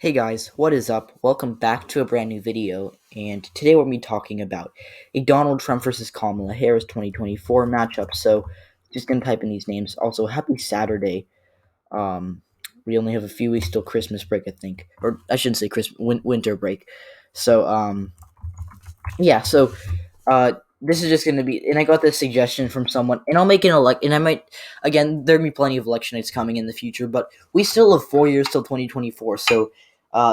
Hey guys, what is up? Welcome back to a brand new video, and today we're going to be talking about a Donald Trump versus Kamala Harris 2024 matchup. So, just going to type in these names. Also, happy Saturday. Um, we only have a few weeks till Christmas break, I think, or I shouldn't say Christmas, winter break. So, yeah. So, this is just going to be, and I got this suggestion from someone, and I'll make an and I might, again, there'll be plenty of election nights coming in the future, but we still have 4 years till 2024. So,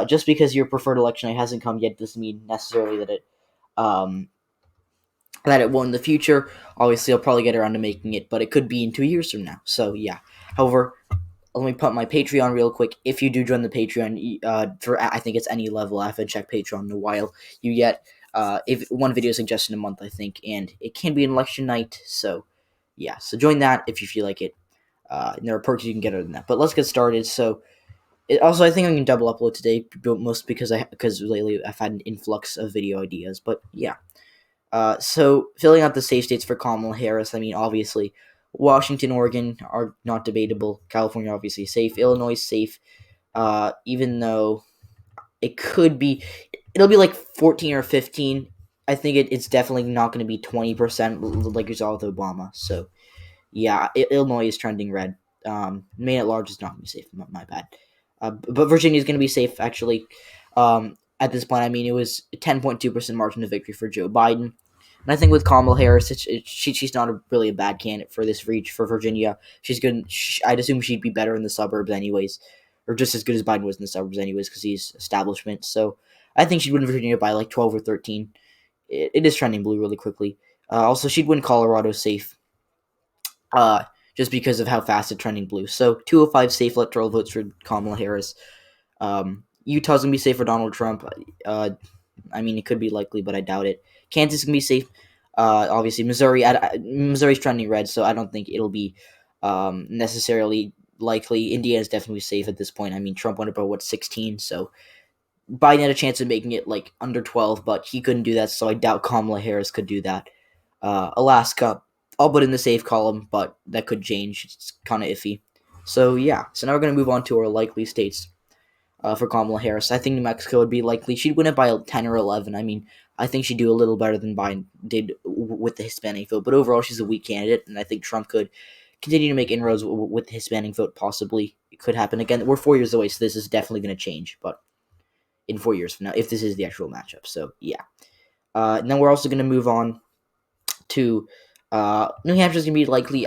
just because your preferred election night hasn't come yet doesn't mean necessarily um, that it won't in the future. Obviously, I'll probably get around to making it, but it could be in 2 years from now. So yeah. However, let me put my Patreon real quick. If you do join the Patreon, for I think it's any level, I haven't checked Patreon in a while. You get if one video suggestion a month, I think, and it can be an election night. So yeah, so join that if you feel like it. And there are perks you can get other than that. But let's get started. So. Also, I think I'm gonna double upload today, most because lately I've had an influx of video ideas. But yeah, so filling out the safe states for Kamala Harris. I mean, obviously, Washington, Oregon are not debatable. California, obviously, safe. Illinois, safe. Even though it could be, it'll be like 14 or 15. I think it's definitely not going to be 20% like you saw with Obama. So yeah, Illinois is trending red. Maine at large is not going to be safe. My bad. But Virginia is going to be safe, actually. At this point, I mean, it was a 10.2% margin of victory for Joe Biden. And I think with Kamala Harris, she's not really a bad candidate for this reach for Virginia. She's good. I'd assume she'd be better in the suburbs anyways, or just as good as Biden was in the suburbs anyways, because he's establishment. So I think she'd win Virginia by like 12 or 13. It is trending blue really quickly. Also, she'd win Colorado safe. Just because of how fast it's trending blue. So 205 safe electoral votes for Kamala Harris. Utah's gonna be safe for Donald Trump. I mean, it could be likely, but I doubt it. Kansas can be safe. Obviously, Missouri's trending red, so I don't think it'll be necessarily likely. Indiana's definitely safe at this point. I mean, Trump went about 16, so Biden had a chance of making it like under 12, but he couldn't do that. So I doubt Kamala Harris could do that. Alaska, I'll put in the safe column, but that could change. It's kind of iffy. So yeah, so now we're gonna move on to our likely states for Kamala Harris. I think New Mexico would be likely. She'd win it by 10 or 11. I mean, I think she'd do a little better than Biden did with the Hispanic vote, but overall, she's a weak candidate, and I think Trump could continue to make inroads with the Hispanic vote. Possibly, it could happen again. We're 4 years away, so this is definitely going to change. But in 4 years from now, if this is the actual matchup, so yeah. Then we're also going to move on to New Hampshire's going to be likely.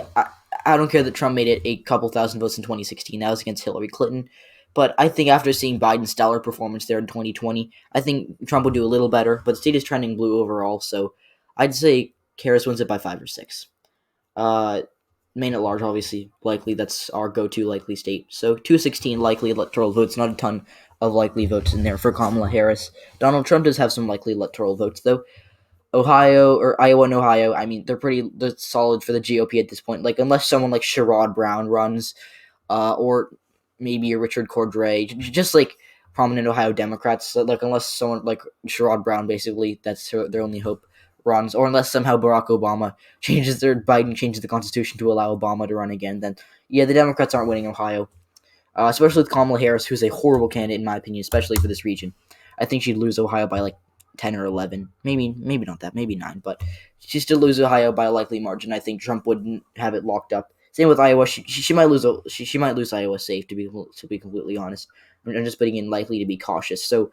I don't care that Trump made it a couple thousand votes in 2016. That was against Hillary Clinton. But I think after seeing Biden's stellar performance there in 2020, I think Trump will do a little better. But the state is trending blue overall, so I'd say Harris wins it by 5 or 6. Maine at large, obviously, likely. That's our go-to likely state. So 216 likely electoral votes, not a ton of likely votes in there for Kamala Harris. Donald Trump does have some likely electoral votes, though. Ohio or Iowa and Ohio, I mean, they're solid for the GOP at this point. Like, unless someone like Sherrod Brown runs, or maybe a Richard Cordray, just like prominent Ohio Democrats. Like, unless someone like Sherrod Brown, basically, that's their only hope, runs, or unless somehow Biden changes the Constitution to allow Obama to run again, then yeah, the Democrats aren't winning Ohio. Especially with Kamala Harris, who's a horrible candidate in my opinion, especially for this region. I think she'd lose Ohio by like 10 or 11, maybe not that, maybe 9, but she still lose Ohio by a likely margin. I think Trump wouldn't have it locked up. Same with Iowa. She might lose. She might lose Iowa safe. To be completely honest, I'm just putting in likely to be cautious. So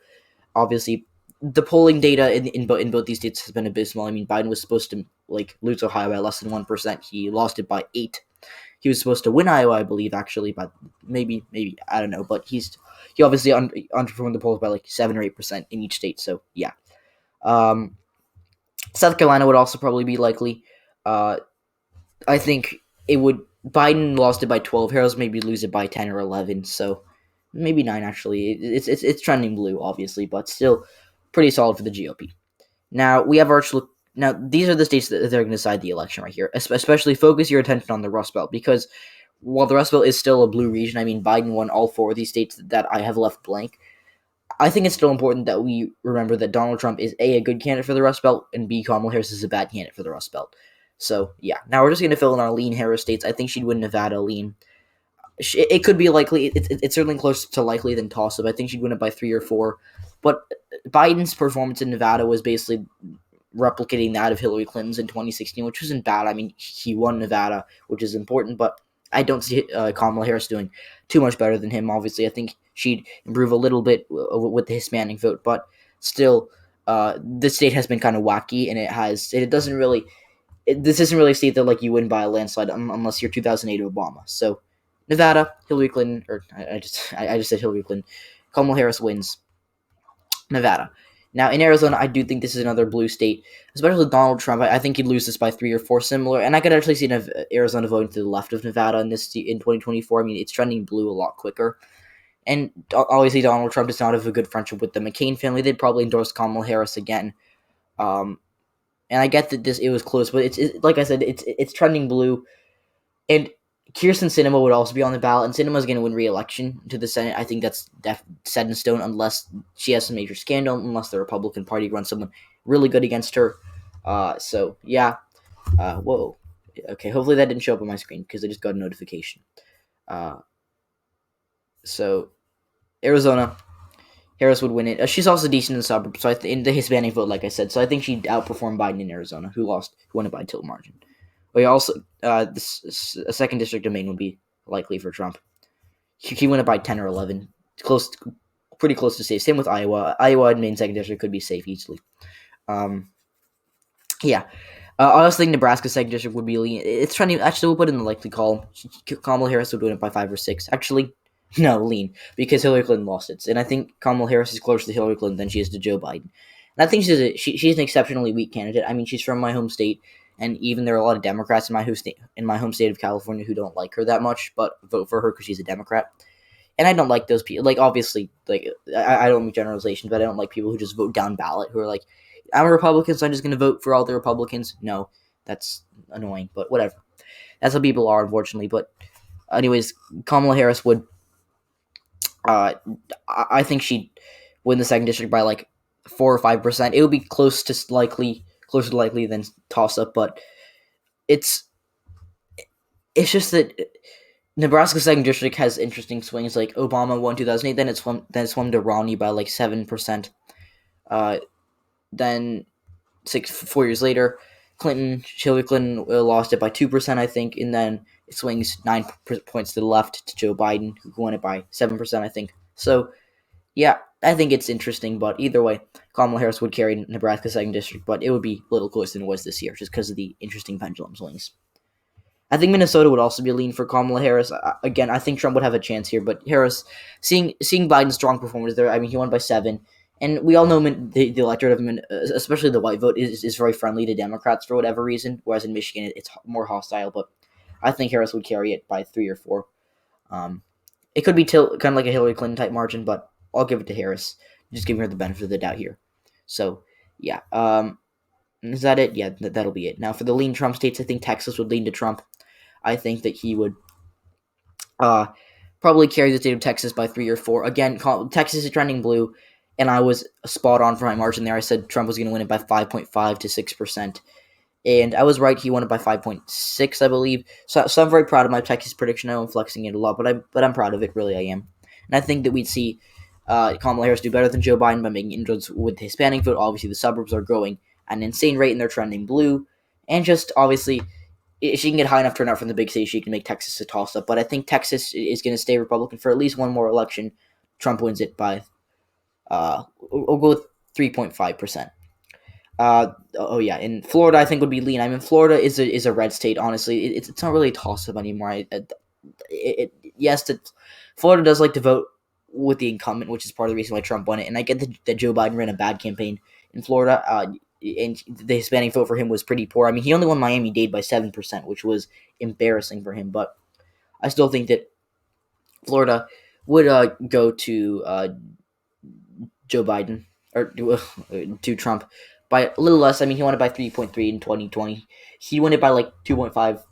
obviously, the polling data in both these states has been abysmal. I mean, Biden was supposed to like lose Ohio by less than 1%. He lost it by 8. He was supposed to win Iowa, I believe, actually, but maybe I don't know. But he obviously underperformed the polls by like 7 or 8% in each state. So yeah. South Carolina would also probably be likely. I think it would. Biden lost it by 12. Harris maybe lose it by 10 or 11. So maybe 9 actually. It's trending blue, obviously, but still pretty solid for the GOP. Now we have Now these are the states that they're going to decide the election right here. Especially focus your attention on the Rust Belt, because while the Rust Belt is still a blue region, I mean Biden won all 4 of these states that I have left blank. I think it's still important that we remember that Donald Trump is A good candidate for the Rust Belt, and B, Kamala Harris is a bad candidate for the Rust Belt. So, yeah. Now we're just going to fill in our lean Harris states. I think she'd win Nevada lean. it could be likely. It's certainly closer to likely than toss-up. I think she'd win it by 3 or 4. But Biden's performance in Nevada was basically replicating that of Hillary Clinton's in 2016, which wasn't bad. I mean, he won Nevada, which is important, but I don't see Kamala Harris doing too much better than him. Obviously, I think she'd improve a little bit with the Hispanic vote, but still, the state has been kind of wacky, and it doesn't really. This isn't really a state that like you win by a landslide unless you're 2008 Obama. So Nevada, Hillary Clinton, or I just said Hillary Clinton. Kamala Harris wins Nevada. Now in Arizona, I do think this is another blue state, especially Donald Trump. I think he'd lose this by 3 or 4, similar, and I could actually see Arizona voting to the left of Nevada in 2024. I mean, it's trending blue a lot quicker, and obviously Donald Trump does not have a good friendship with the McCain family. They'd probably endorse Kamala Harris again. And I get that it was close, but it's like I said, it's trending blue, and Kirsten Sinema would also be on the ballot, and Sinema's going to win re-election to the Senate. I think that's set in stone unless she has some major scandal, unless the Republican Party runs someone really good against her. So, yeah. Whoa. Okay, hopefully that didn't show up on my screen because I just got a notification. So, Arizona, Harris would win it. She's also decent in the suburbs, so in the Hispanic vote, like I said. So I think she'd outperform Biden in Arizona, who won it by a tilt margin. But also, a second district of Maine would be likely for Trump. He won it by 10 or 11. Pretty close to safe. Same with Iowa. Iowa and Maine second district could be safe easily. Yeah. I also think Nebraska second district would be lean. It's trending. Actually, we'll put it in the likely column. Kamala Harris would win it by 5 or 6. Actually, no, lean, because Hillary Clinton lost it. And I think Kamala Harris is closer to Hillary Clinton than she is to Joe Biden. And I think she's an exceptionally weak candidate. I mean, she's from my home state. And even there are a lot of Democrats in my home state of California who don't like her that much, but vote for her because she's a Democrat. And I don't like those people. Like, obviously, like I don't make generalizations, but I don't like people who just vote down ballot, who are like, I'm a Republican, so I'm just going to vote for all the Republicans. No, that's annoying, but whatever. That's how people are, unfortunately. But anyways, Kamala Harris would, I think she'd win the second district by like 4 or 5%. It would be closer to likely than toss-up, but it's just that Nebraska second district has interesting swings. Like Obama won 2008, then it swung to Romney by like 7%. Then 4 years later, Hillary Clinton lost it by 2%, I think, and then it swings 9 points to the left to Joe Biden, who won it by 7%, I think. So, yeah, I think it's interesting, but either way, Kamala Harris would carry Nebraska second district, but it would be a little closer than it was this year, just because of the interesting pendulum swings. I think Minnesota would also be a lean for Kamala Harris. Again, I think Trump would have a chance here, but Harris, seeing Biden's strong performance there, I mean, he won by 7, and we all know the electorate of especially the white vote, is very friendly to Democrats for whatever reason, whereas in Michigan it's more hostile, but I think Harris would carry it by 3 or 4. It could be kind of like a Hillary Clinton type margin, but I'll give it to Harris. Just giving her the benefit of the doubt here. So, yeah. Is that it? Yeah, that'll be it. Now, for the lean Trump states, I think Texas would lean to Trump. I think that he would probably carry the state of Texas by 3 or 4. Again, Texas is trending blue, and I was spot on for my margin there. I said Trump was going to win it by 5.5 to 6%. And I was right. He won it by 5.6, I believe. So I'm very proud of my Texas prediction. I know I'm flexing it a lot, but I'm proud of it. Really, I am. And I think that we'd see Kamala Harris do better than Joe Biden by making inroads with the Hispanic vote. Obviously, the suburbs are growing at an insane rate, and they're trending blue. And just, obviously, if she can get high enough turnout from the big state, she can make Texas a toss-up. But I think Texas is going to stay Republican for at least one more election. Trump wins it by, we'll go with 3.5%. In Florida, I think would be lean. I mean, Florida is a red state. Honestly, it's not really a toss-up anymore. Florida does like to vote with the incumbent, which is part of the reason why Trump won it. And I get that Joe Biden ran a bad campaign in Florida, and the Hispanic vote for him was pretty poor. I mean, he only won Miami-Dade by 7%, which was embarrassing for him. But I still think that Florida would go to Joe Biden or to Trump by a little less. I mean, he won it by 3.3 in 2020. He won it by like 2.5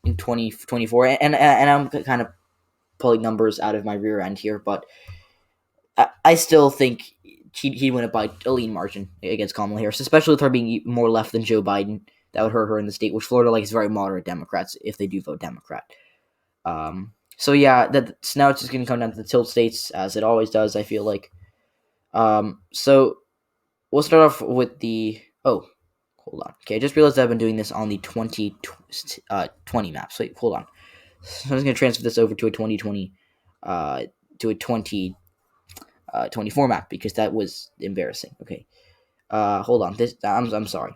in 2024. And I'm kind of pulling numbers out of my rear end here, but I still think he'd win it by a lean margin against Kamala Harris, especially with her being more left than Joe Biden. That would hurt her in the state, which Florida likes very moderate Democrats if they do vote Democrat. So yeah, so now it's just gonna come down to the tilt states as it always does. I feel like. So we'll start off with the hold on. Okay, I just realized I've been doing this on the 2020 maps. Wait, hold on. So I'm just gonna transfer this over to a 2020, to a 2024 map because that was embarrassing. Okay. Hold on. I'm sorry.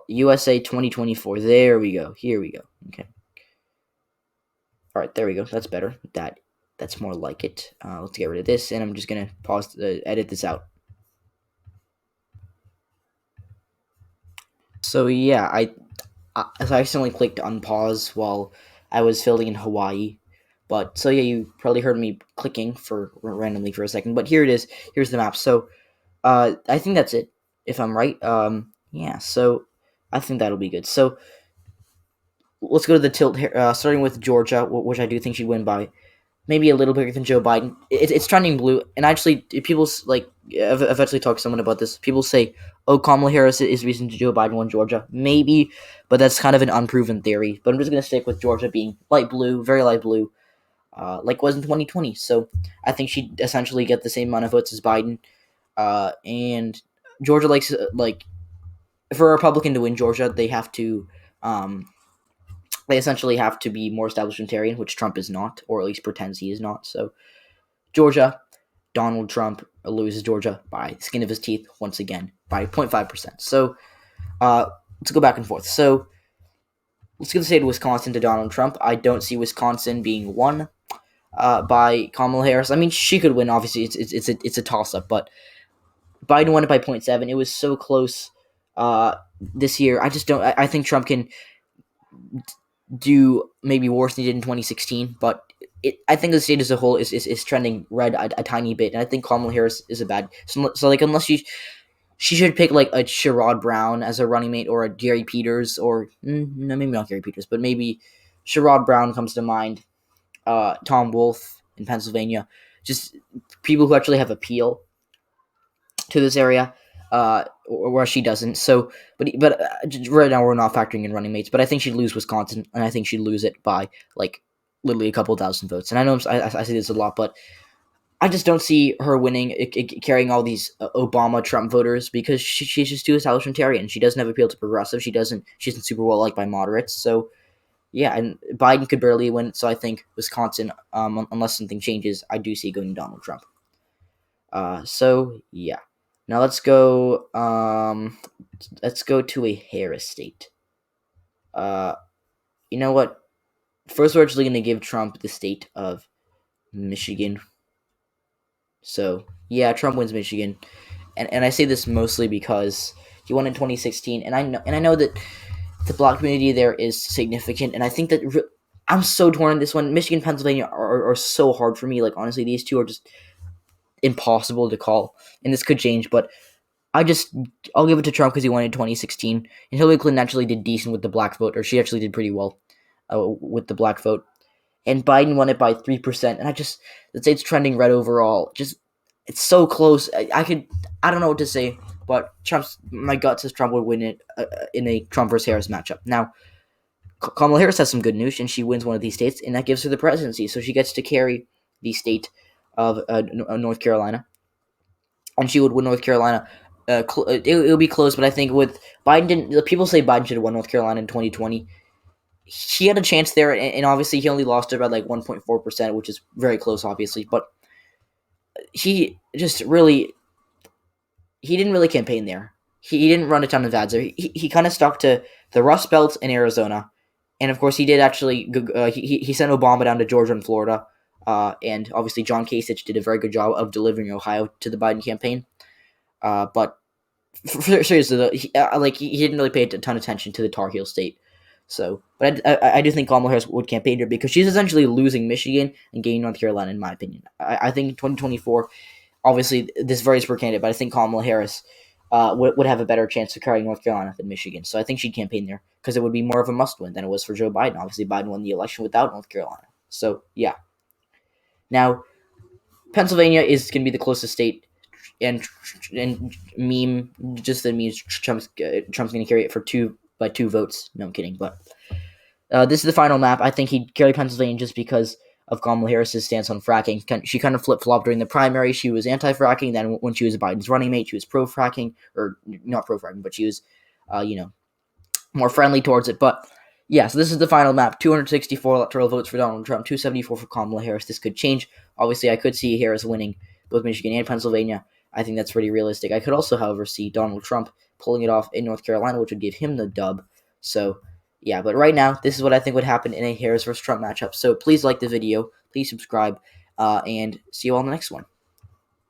USA 2024. There we go. Here we go. Okay. All right, there we go. That's better. That's more like it. Let's get rid of this, and I'm just gonna pause, edit this out. So yeah, I accidentally clicked unpause while I was filling in Hawaii, but so yeah, you probably heard me clicking for randomly for a second. But here it is. Here's the map. So I think that's it. If I'm right. Yeah. So I think that'll be good. So let's go to the tilt here, starting with Georgia, which I do think she'd win by maybe a little bigger than Joe Biden. It's trending blue, and actually, people like I've eventually talked to someone about this. People say, "Oh, Kamala Harris is the reason Joe Biden won Georgia." Maybe, but that's kind of an unproven theory. But I'm just gonna stick with Georgia being light blue, very light blue, like was in 2020. So I think she'd essentially get the same amount of votes as Biden. And Georgia likes like for a Republican to win Georgia, they have to. They essentially have to be more establishmentarian, which Trump is not, or at least pretends he is not. So, Georgia, Donald Trump loses Georgia by the skin of his teeth once again by 0.5%. So, let's go back and forth. So, let's give the state of Wisconsin to Donald Trump. I don't see Wisconsin being won by Kamala Harris. I mean, she could win. Obviously, it's a toss up, but Biden won it by 0.7. It was so close this year. I just don't. I think Trump can do maybe worse than he did in 2016, but I think the state as a whole is trending red a tiny bit, and I think Kamala Harris is a bad. So like unless she should pick like a Sherrod Brown as a running mate or a Gary Peters or no, maybe not Gary Peters, but maybe Sherrod Brown comes to mind. Tom Wolf in Pennsylvania, just people who actually have appeal to this area, where she doesn't. So, but right now we're not factoring in running mates. But I think she'd lose Wisconsin, and I think she'd lose it by like literally a couple thousand votes. And I know I say this a lot, but I just don't see her winning, carrying all these Obama Trump voters because she's just too establishmentarian. She doesn't have appeal to progressive. She isn't super well liked by moderates. So yeah, and Biden could barely win. So I think Wisconsin, unless something changes, I do see going to Donald Trump. So yeah. Now let's go. Let's go to a Harris state. You know what? First, we're actually going to give Trump the state of Michigan. So yeah, Trump wins Michigan, and I say this mostly because he won in 2016, and I know that the Black community there is significant, and I think that I'm so torn on this one. Michigan, Pennsylvania are so hard for me. Like honestly, these two are just impossible to call, and this could change, but I'll give it to Trump because he won in 2016, and Hillary Clinton actually did decent with the black vote, or she actually did pretty well with the black vote, and Biden won it by 3%, and the state's trending red overall. Just it's so close. I don't know what to say, but my gut says Trump would win it in a Trump versus Harris matchup. Now, Kamala Harris has some good news, and she wins one of these states, and that gives her the presidency, so she gets to carry the state of North Carolina, and she would win North Carolina. It'll be close, but I think with Biden, people say Biden should have won North Carolina in 2020. He had a chance there, and obviously he only lost it by like 1.4%, which is very close, obviously. But he didn't really campaign there. He didn't run a ton of ads there. He kind of stuck to the Rust Belt in Arizona, and of course he did actually. He sent Obama down to Georgia and Florida, and obviously John Kasich did a very good job of delivering Ohio to the Biden campaign. But seriously, though, he didn't really pay a ton of attention to the Tar Heel state. So, but I do think Kamala Harris would campaign her because she's essentially losing Michigan and gaining North Carolina, in my opinion. I think in 2024, obviously this varies per candidate, but I think Kamala Harris would have a better chance of carrying North Carolina than Michigan. So I think she'd campaign there because it would be more of a must-win than it was for Joe Biden. Obviously, Biden won the election without North Carolina. So, yeah. Now, Pennsylvania is going to be the closest state, and just that means Trump's going to carry it by 2 votes. No, I'm kidding, but This is the final map. I think he'd carry Pennsylvania just because of Kamala Harris's stance on fracking. She kind of flip-flopped during the primary. She was anti-fracking. Then when she was Biden's running mate, she was pro-fracking. Or not pro-fracking, but she was, more friendly towards it. But, yeah, so this is the final map. 264 electoral votes for Donald Trump, 274 for Kamala Harris. This could change. Obviously, I could see Harris winning both Michigan and Pennsylvania. I think that's pretty realistic. I could also, however, see Donald Trump pulling it off in North Carolina, which would give him the dub. So, yeah, but right now, this is what I think would happen in a Harris versus Trump matchup. So please like the video, please subscribe, and see you all in the next one.